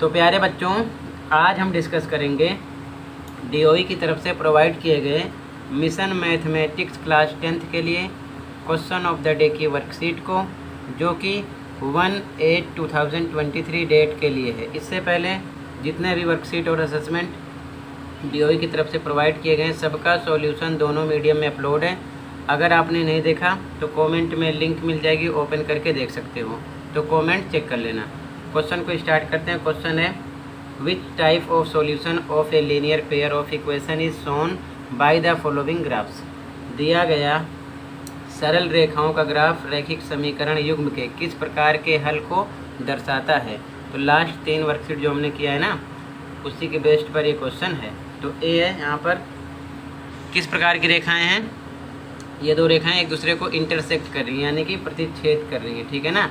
तो प्यारे बच्चों, आज हम डिस्कस करेंगे डीओई की तरफ से प्रोवाइड किए गए मिशन मैथमेटिक्स क्लास 10th के लिए क्वेश्चन ऑफ द डे की वर्कशीट को, जो कि 1/8/2023 डेट के लिए है। इससे पहले जितने भी वर्कशीट और असेसमेंट डीओई की तरफ से प्रोवाइड किए गए हैं, सबका सॉल्यूशन दोनों मीडियम में अपलोड है। अगर आपने नहीं देखा तो कमेंट में लिंक मिल जाएगी, ओपन करके देख सकते हो, तो कमेंट चेक कर लेना। क्वेश्चन को स्टार्ट करते हैं। क्वेश्चन है, which type of solution of a linear pair of equation is shown by the following graphs. दिया गया सरल रेखाओं का ग्राफ रैखिक समीकरण युग्म के किस प्रकार के हल को दर्शाता है। तो लास्ट 3 वर्कशीट जो हमने किया है ना, उसी के बेस्ड पर ये क्वेश्चन है। तो ए है, यहाँ पर किस प्रकार की रेखाएं हैं। ये 2 रेखाएं एक दूसरे को इंटरसेक्ट कर रही हैं, यानी कि प्रतिच्छेद कर रही हैं, ठीक है ना,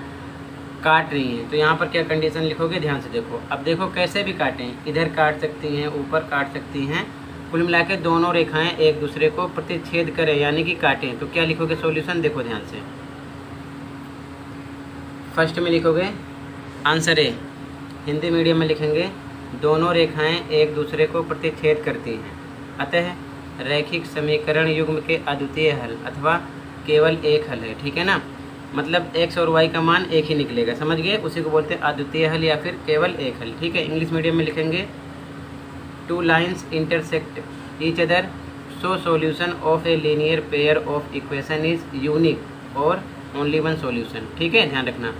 काट रही हैं। तो यहाँ पर क्या कंडीशन लिखोगे, ध्यान से देखो। अब देखो कैसे भी काटें, इधर काट सकती हैं, ऊपर काट सकती हैं। कुल मिला के दोनों रेखाएं एक दूसरे को प्रतिच्छेद करें, यानी कि काटें। तो क्या लिखोगे सॉल्यूशन, देखो ध्यान से। फर्स्ट में लिखोगे आंसर ए, हिंदी मीडियम में लिखेंगे दोनों रेखाएं एक दूसरे को प्रतिच्छेद करती हैं, अतः रैखिक समीकरण युग्म के अद्वितीय हल अथवा केवल एक हल है, ठीक है ना। मतलब x और y का मान एक ही निकलेगा, समझ गए। उसी को बोलते हैं अद्वितीय हल या फिर केवल एक हल, ठीक है। इंग्लिश मीडियम में लिखेंगे 2 lines intersect each other so solution of a linear pair of equation is unique और ओनली वन सॉल्यूशन, ठीक है, ध्यान रखना।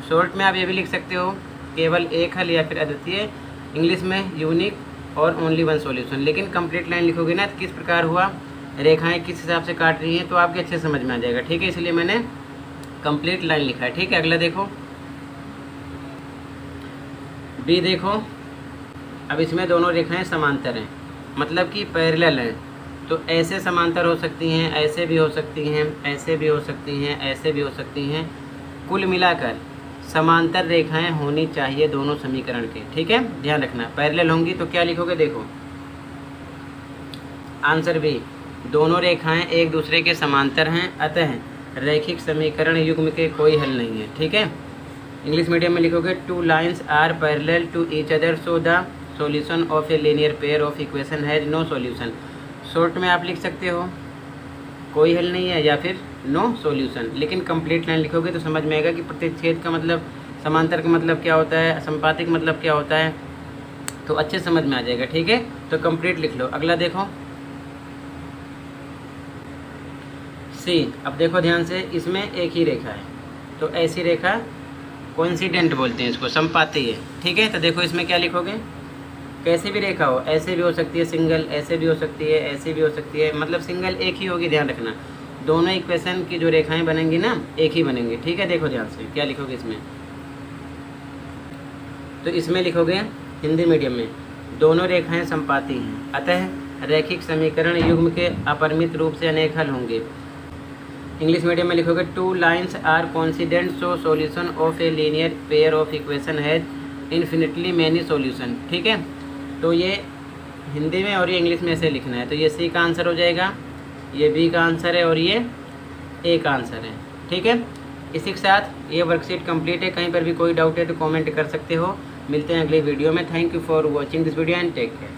शॉर्ट में आप ये भी लिख सकते हो केवल एक हल या फिर अद्वितीय, इंग्लिश में यूनिक और ओनली वन सॉल्यूशन। लेकिन कंप्लीट लाइन लिखोगे ना, तो किस प्रकार हुआ, रेखाएं किस हिसाब से काट रही हैं, तो आपके अच्छे समझ में आ जाएगा, ठीक है। इसलिए मैंने कंप्लीट लाइन लिखा है, ठीक है। अगला देखो बी, देखो अब इसमें दोनों रेखाएं समांतर हैं, मतलब कि पैरेलल हैं। तो ऐसे समांतर हो सकती हैं, ऐसे भी हो सकती हैं, ऐसे भी हो सकती हैं, ऐसे भी हो सकती हैं। कुल मिलाकर समांतर रेखाएं होनी चाहिए दोनों समीकरण के, ठीक है, ध्यान रखना। पैरेलल होंगी तो क्या लिखोगे, देखो आंसर बी, दोनों रेखाएं एक दूसरे के समांतर हैं, अतः रैखिक समीकरण युग्म के कोई हल नहीं है, ठीक है। इंग्लिश मीडियम में लिखोगे 2 lines are parallel to each other so the solution of a linear pair of equation has no solution. Short में आप लिख सकते हो कोई हल नहीं है या फिर नो सॉल्यूशन। लेकिन कंप्लीट लाइन लिखोगे तो समझ में आएगा कि प्रतिच्छेद का मतलब, समांतर का मतलब क्या होता है, संपातिक मतलब क्या होता है, तो अच्छे समझ में आ जाएगा, ठीक है। तो कंप्लीट लिख लो। अगला देखो सी। अब देखो ध्यान से, इसमें एक ही रेखा है, तो ऐसी रेखा कोइंसिडेंट बोलते हैं इसको, संपाती है, ठीक है। तो देखो इसमें क्या लिखोगे, कैसी भी रेखा हो, ऐसे भी हो सकती है सिंगल, ऐसे भी हो सकती है, ऐसे भी हो सकती है, मतलब सिंगल एक ही होगी, ध्यान रखना। दोनों इक्वेशन की जो रेखाएं बनेंगी ना, एक ही बनेंगी, ठीक है। देखो ध्यान से क्या लिखोगे इसमें, तो इसमें लिखोगे हिंदी मीडियम में दोनों रेखाएं संपाती हैं, अतः रैखिक समीकरण युग्म के अपरिमित रूप से अनेक हल होंगे। इंग्लिश मीडियम में लिखोगे 2 lines are coincident so solution of a linear pair of equation has infinitely many solution, ठीक है। तो ये हिंदी में और ये इंग्लिश में ऐसे लिखना है। तो ये सी का आंसर हो जाएगा, ये बी का आंसर है और ये ए का आंसर है, ठीक है। इसी के साथ ये वर्कशीट कंप्लीट है। कहीं पर भी कोई डाउट है तो कमेंट कर सकते हो। मिलते हैं अगले वीडियो में। Thank you for watching this video and take care.